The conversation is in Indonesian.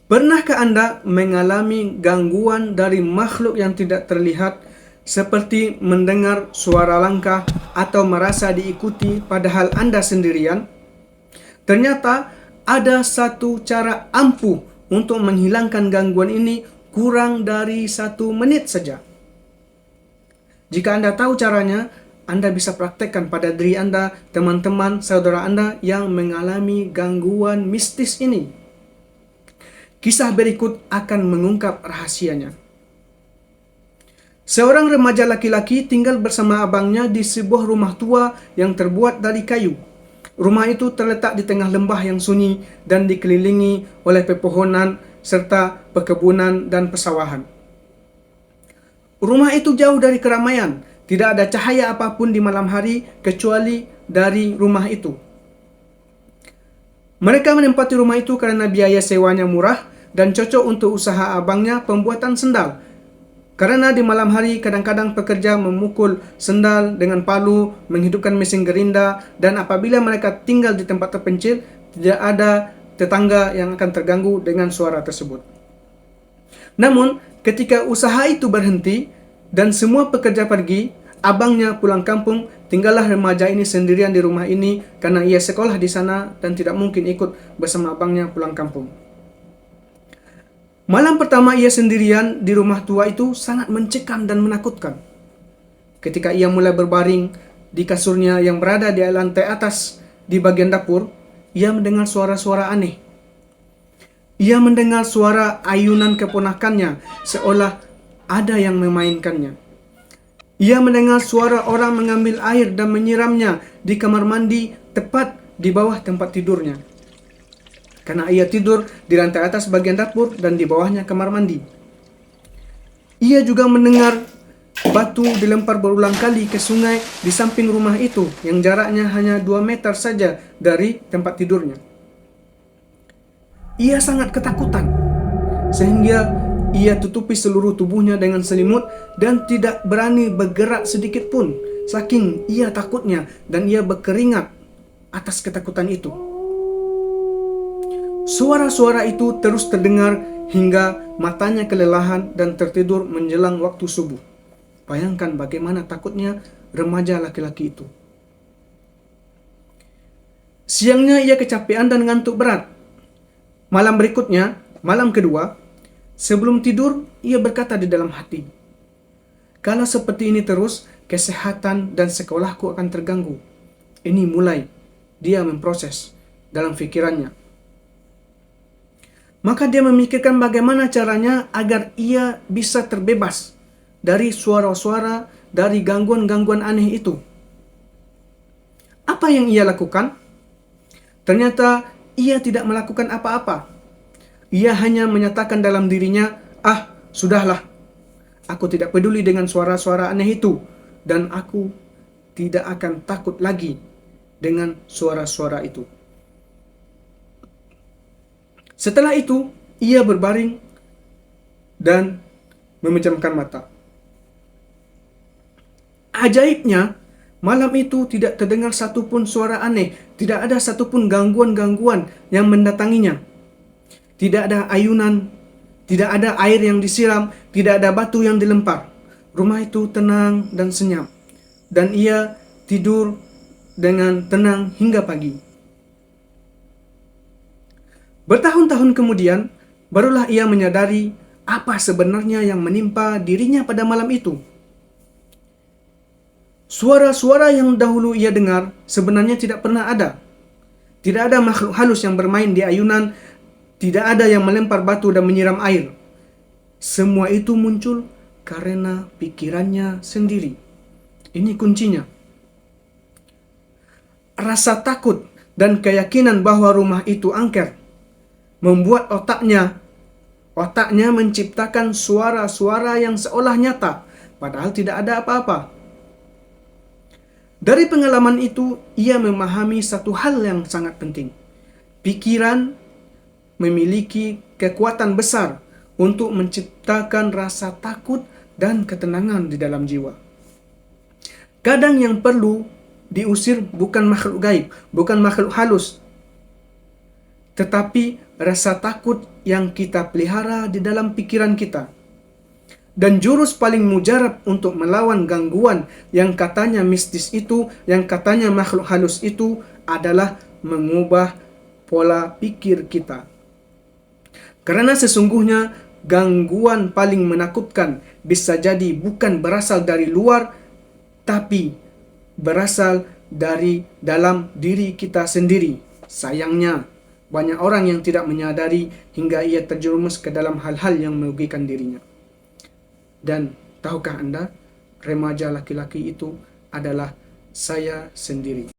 Pernahkah Anda mengalami gangguan dari makhluk yang tidak terlihat, seperti mendengar suara langkah atau merasa diikuti padahal Anda sendirian? Ternyata ada satu cara ampuh untuk menghilangkan gangguan ini, kurang dari 1 menit saja. Jika Anda tahu caranya, Anda bisa praktekkan pada diri Anda, teman-teman, saudara Anda yang mengalami gangguan mistis ini. Kisah berikut akan mengungkap rahasianya. Seorang remaja laki-laki tinggal bersama abangnya di sebuah rumah tua yang terbuat dari kayu. Rumah itu terletak di tengah lembah yang sunyi dan dikelilingi oleh pepohonan serta perkebunan dan pesawahan. Rumah itu jauh dari keramaian, tidak ada cahaya apapun di malam hari kecuali dari rumah itu. Mereka menempati rumah itu karena biaya sewanya murah dan cocok untuk usaha abangnya pembuatan sendal. Karena di malam hari kadang-kadang pekerja memukul sendal dengan palu, menghidupkan mesin gerinda, dan apabila mereka tinggal di tempat terpencil, tidak ada tetangga yang akan terganggu dengan suara tersebut. Namun, ketika usaha itu berhenti dan semua pekerja pergi, abangnya pulang kampung, tinggallah remaja ini sendirian di rumah ini karena ia sekolah di sana dan tidak mungkin ikut bersama abangnya pulang kampung. Malam pertama ia sendirian di rumah tua itu sangat mencekam dan menakutkan. Ketika ia mulai berbaring di kasurnya yang berada di lantai atas di bagian dapur, ia mendengar suara-suara aneh. Ia mendengar suara ayunan keponakannya seolah ada yang memainkannya. Ia mendengar suara orang mengambil air dan menyiramnya di kamar mandi tepat di bawah tempat tidurnya. Karena ia tidur di lantai atas bagian dapur dan di bawahnya kamar mandi. Ia juga mendengar batu dilempar berulang kali ke sungai di samping rumah itu yang jaraknya hanya 2 meter saja dari tempat tidurnya. Ia sangat ketakutan sehingga ia tutupi seluruh tubuhnya dengan selimut dan tidak berani bergerak sedikit pun, saking ia takutnya, dan ia berkeringat atas ketakutan itu. Suara-suara itu terus terdengar hingga matanya kelelahan dan tertidur menjelang waktu subuh. Bayangkan bagaimana takutnya remaja laki-laki itu. Siangnya ia kecapean dan ngantuk berat. Malam berikutnya, malam kedua, sebelum tidur ia berkata di dalam hati, "Kalau seperti ini terus, kesehatan dan sekolahku akan terganggu." Ini mulai dia memproses dalam pikirannya. Maka dia memikirkan bagaimana caranya agar ia bisa terbebas dari suara-suara, dari gangguan-gangguan aneh itu. Apa yang ia lakukan? Ternyata ia tidak melakukan apa-apa. Ia hanya menyatakan dalam dirinya, sudahlah. Aku tidak peduli dengan suara-suara aneh itu, dan aku tidak akan takut lagi dengan suara-suara itu. Setelah itu, ia berbaring dan memejamkan mata. Ajaibnya, malam itu tidak terdengar satupun suara aneh, tidak ada satupun gangguan-gangguan yang mendatanginya. Tidak ada ayunan, tidak ada air yang disiram, tidak ada batu yang dilempar. Rumah itu tenang dan senyap, dan ia tidur dengan tenang hingga pagi. Bertahun-tahun kemudian, barulah ia menyadari apa sebenarnya yang menimpa dirinya pada malam itu. Suara-suara yang dahulu ia dengar sebenarnya tidak pernah ada. Tidak ada makhluk halus yang bermain di ayunan, tidak ada yang melempar batu dan menyiram air. Semua itu muncul karena pikirannya sendiri. Ini kuncinya. Rasa takut dan keyakinan bahwa rumah itu angker membuat otaknya menciptakan suara-suara yang seolah nyata, padahal tidak ada apa-apa. Dari pengalaman itu, ia memahami satu hal yang sangat penting. Pikiran memiliki kekuatan besar untuk menciptakan rasa takut dan ketenangan di dalam jiwa. Kadang yang perlu diusir bukan makhluk gaib, bukan makhluk halus, tetapi rasa takut yang kita pelihara di dalam pikiran kita. Dan jurus paling mujarab untuk melawan gangguan yang katanya mistis itu, yang katanya makhluk halus itu, adalah mengubah pola pikir kita. Karena sesungguhnya gangguan paling menakutkan bisa jadi bukan berasal dari luar, tapi berasal dari dalam diri kita sendiri. Sayangnya, banyak orang yang tidak menyadari hingga ia terjerumus ke dalam hal-hal yang merugikan dirinya. Dan tahukah Anda, remaja laki-laki itu adalah saya sendiri.